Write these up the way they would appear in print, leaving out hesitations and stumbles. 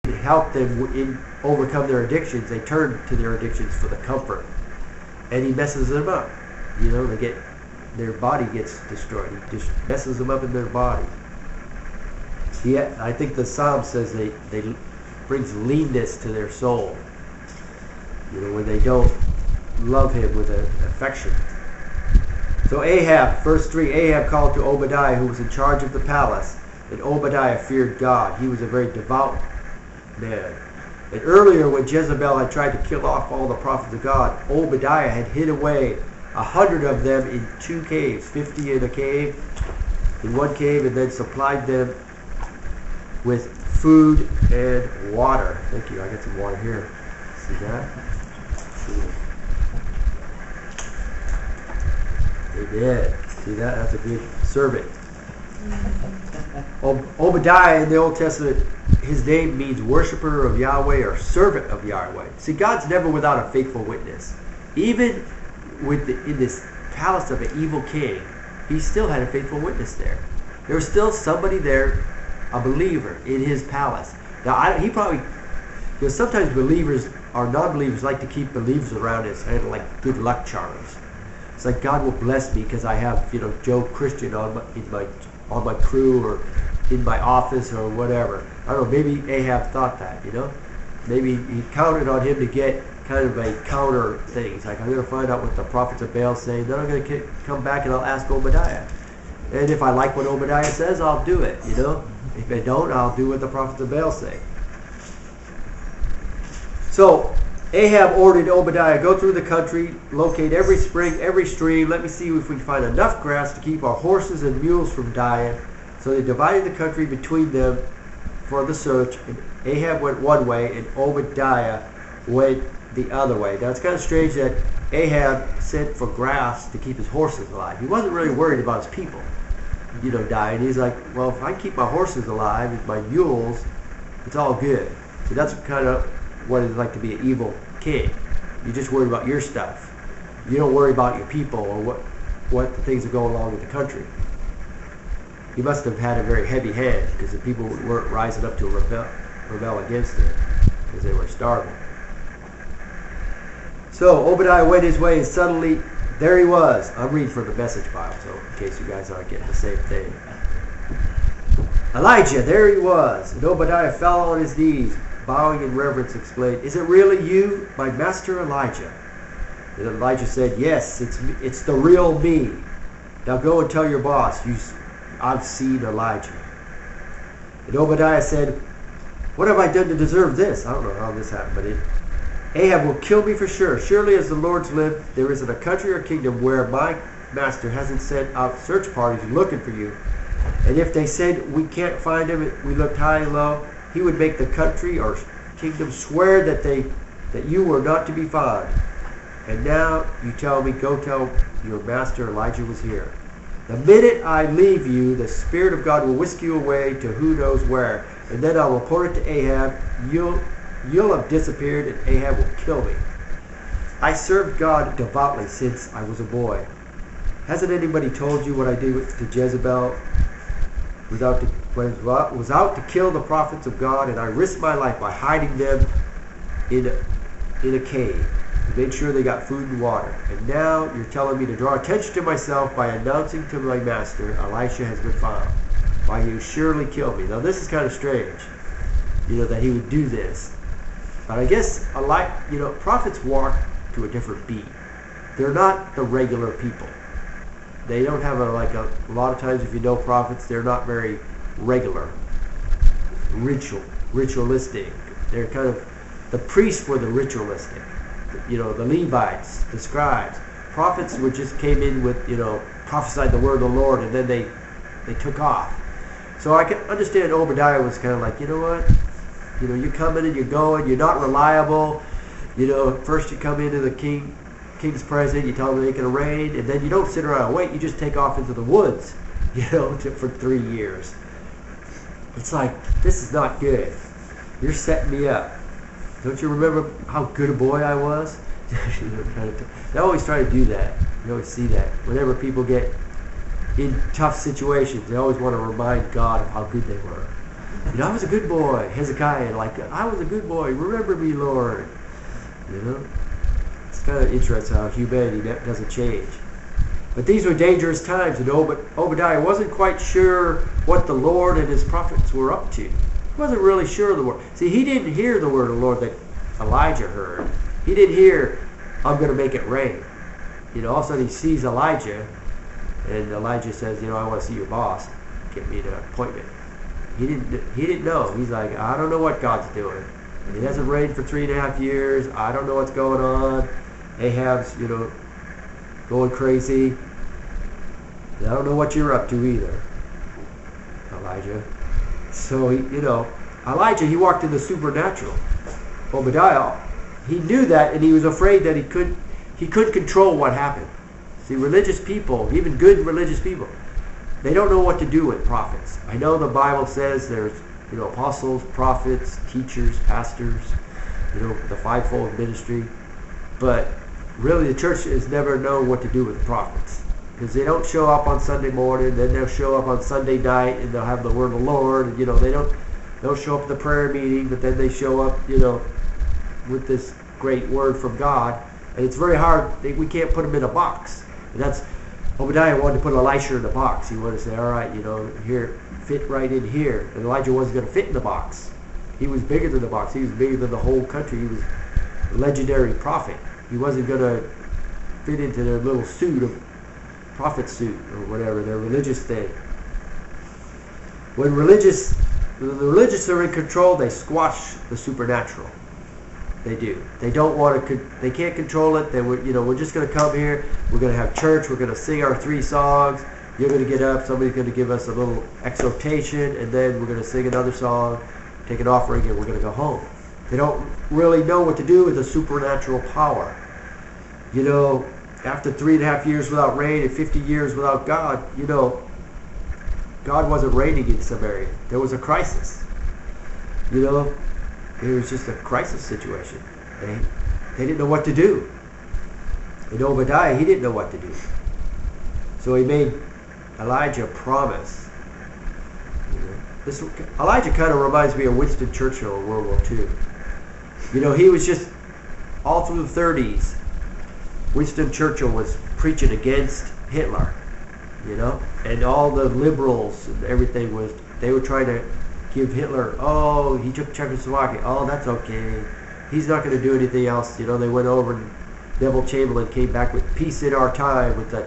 to help them overcome their addictions, they turn to their addictions for the comfort. And he messes them up. You know, their body gets destroyed. He just messes them up in their body. I think the Psalm says they brings leanness to their soul. You know, when they don't love him with affection. So Ahab, verse 3, Ahab called to Obadiah, who was in charge of the palace, and Obadiah feared God. He was a very devout man. And earlier, when Jezebel had tried to kill off all the prophets of God, Obadiah had hid away 100 of them in 2 caves, 50 in a cave, in one cave, and then supplied them with food and water. Thank you. I got some water here. See that? They did. See that? That's a good servant. Obadiah in the Old Testament, his name means worshiper of Yahweh or servant of Yahweh. See, God's never without a faithful witness. Even in this palace of an evil king, he still had a faithful witness there. There was still somebody there, a believer in his palace. Now, he probably, because sometimes believers or non-believers like to keep believers around as kind of like good luck charms. It's like God will bless me because I have, you know, Joe Christian on my crew or in my office or whatever. I don't know, maybe Ahab thought that, you know. Maybe he counted on him to get kind of a counter thing. It's like, I'm going to find out what the prophets of Baal say, then I'm going to come back and I'll ask Obadiah. And if I like what Obadiah says, I'll do it, you know. If I don't, I'll do what the prophets of Baal say. So Ahab ordered Obadiah, go through the country, locate every spring, every stream. Let me see if we can find enough grass to keep our horses and mules from dying. So they divided the country between them for the search. And Ahab went one way and Obadiah went the other way. Now it's kind of strange that Ahab sent for grass to keep his horses alive. He wasn't really worried about his people, you know, dying. He's like, well, if I keep my horses alive and my mules, it's all good. So that's kind of what it's like to be an evil king. You just worry about your stuff. You don't worry about your people or what the things that go along with the country. He must have had a very heavy hand because the people weren't rising up to rebel against him because they were starving. So Obadiah went his way and suddenly there he was. I'm reading from the Message Bible, so in case you guys aren't getting the same thing. Elijah, there he was. And Obadiah fell on his knees, bowing in reverence, exclaimed, "Is it really you, my master Elijah?" And Elijah said, "Yes, it's the real me. Now go and tell your boss, I've seen Elijah." And Obadiah said, "What have I done to deserve this?" I don't know how this happened, but Ahab will kill me for sure. Surely as the Lord's lived, there isn't a country or kingdom where my master hasn't sent out search parties looking for you. And if they said, we can't find him, we looked high and low, he would make the country or kingdom swear that you were not to be found. And now you tell me, go tell your master Elijah was here. The minute I leave you, the Spirit of God will whisk you away to who knows where. And then I'll report it to Ahab. You'll have disappeared and Ahab will kill me. I served God devoutly since I was a boy. Hasn't anybody told you what I did to Jezebel? Was out to kill the prophets of God, and I risked my life by hiding them in a cave. I made sure they got food and water. And now you're telling me to draw attention to myself by announcing to my master, Elisha has been found. Why, he will surely kill me. Now this is kind of strange, that he would do this. But I guess prophets walk to a different beat. They're not the regular people. They don't have a lot of times, if you know prophets, they're not very regular, ritualistic. They're kind of, the priests were the ritualistic. The Levites, the scribes. Prophets just came in with, prophesied the word of the Lord, and then they took off. So I can understand Obadiah was kind of like, you know what? You're coming and you're going, you're not reliable. First you come into the king's presence, you tell them it ain't going to rain, and then you don't sit around and wait, you just take off into the woods, for 3 years. It's like, this is not good. You're setting me up. Don't you remember how good a boy I was? They always try to do that. You always see that. Whenever people get in tough situations, they always want to remind God of how good they were. I was a good boy. Hezekiah, like, I was a good boy. Remember me, Lord. It's kind of interesting how humanity doesn't change. But these were dangerous times, and Obadiah wasn't quite sure what the Lord and his prophets were up to. He wasn't really sure of the word. See, he didn't hear the word of the Lord that Elijah heard. He didn't hear, I'm going to make it rain. All of a sudden he sees Elijah, and Elijah says, I want to see your boss. Get me an appointment. He didn't know. He's like, I don't know what God's doing. And it hasn't rained for 3.5 years. I don't know what's going on. Ahab's, going crazy. And I don't know what you're up to either, Elijah. So, Elijah, he walked in the supernatural. Obadiah, he knew that, and he was afraid that he couldn't control what happened. See, religious people, even good religious people, they don't know what to do with prophets. I know the Bible says there's, apostles, prophets, teachers, pastors, the fivefold ministry. But really the church has never known what to do with the prophets. Because they don't show up on Sunday morning, then they'll show up on Sunday night and they'll have the word of the Lord. And, they don't show up at the prayer meeting, but then they show up, with this great word from God. And it's very hard. We can't put them in a box. And that's Obadiah wanted to put Elisha in the box. He wanted to say, all right, here, fit right in here. And Elijah wasn't going to fit in the box. He was bigger than the box. He was bigger than the whole country. He was a legendary prophet. He wasn't going to fit into their little suit of prophet suit or whatever, their religious thing. When the religious are in control, they squash the supernatural. They do. They don't want to. They can't control it. We're just going to come here. We're going to have church. We're going to sing our 3 songs. You're going to get up. Somebody's going to give us a little exhortation, and then we're going to sing another song, take an offering, and we're going to go home. They don't really know what to do with the supernatural power. After 3.5 years without rain and 50 years without God, God wasn't raining in Samaria. There was a crisis. It was just a crisis situation. They didn't know what to do. And Obadiah, he didn't know what to do. So he made Elijah a promise. Elijah kind of reminds me of Winston Churchill in World War II. He was just, all through the 30s, Winston Churchill was preaching against Hitler, and all the liberals and everything they were trying to give Hitler, he took Czechoslovakia, that's okay. He's not going to do anything else. They went over and Neville Chamberlain came back with peace in our time, with a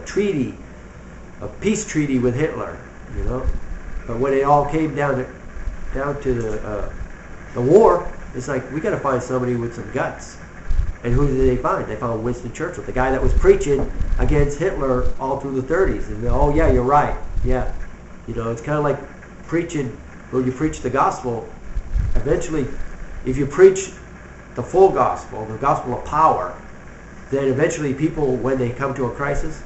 peace treaty with Hitler, But when it all came down to the war, it's like, we got to find somebody with some guts. And who did they find? They found Winston Churchill, the guy that was preaching against Hitler all through the 30s. And yeah, you're right. Yeah. It's kind of like preaching, when you preach the gospel, eventually, if you preach the full gospel, the gospel of power, then eventually people, when they come to a crisis,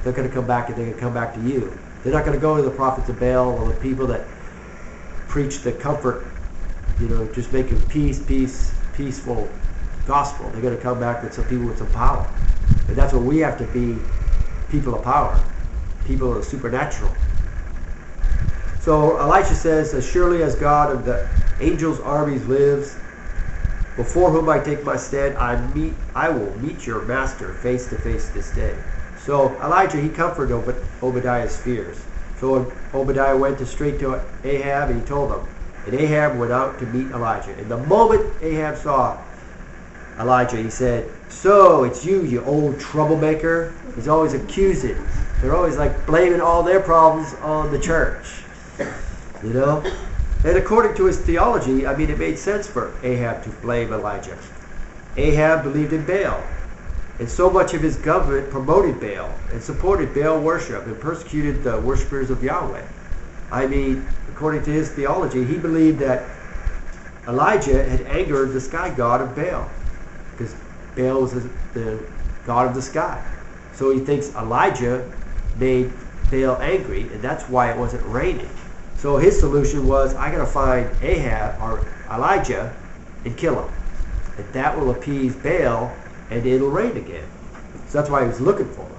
they're going to come back and they're going to come back to you. They're not going to go to the prophets of Baal or the people that preach the comfort, just making peaceful gospel. They're going to come back with some people with some power. And that's what we have to be, people of power, people of the supernatural. So Elisha says, as surely as God of the angels' armies lives, before whom I take my stand, I will meet your master face to face this day. So Elijah, he comforted Obadiah's fears. So Obadiah went straight to Ahab and he told him. And Ahab went out to meet Elijah. And the moment Ahab saw Elijah, he said, so it's you old troublemaker. He's always accusing. They're always like blaming all their problems on the church. And according to his theology, it made sense for Ahab to blame Elijah. Ahab believed in Baal. And so much of his government promoted Baal and supported Baal worship and persecuted the worshipers of Yahweh. According to his theology, he believed that Elijah had angered the sky god of Baal, because Baal was the god of the sky. So he thinks Elijah made Baal angry, and that's why it wasn't raining. So his solution was, I got to find Ahab or Elijah and kill him. And that will appease Baal, and it'll rain again. So that's why he was looking for him.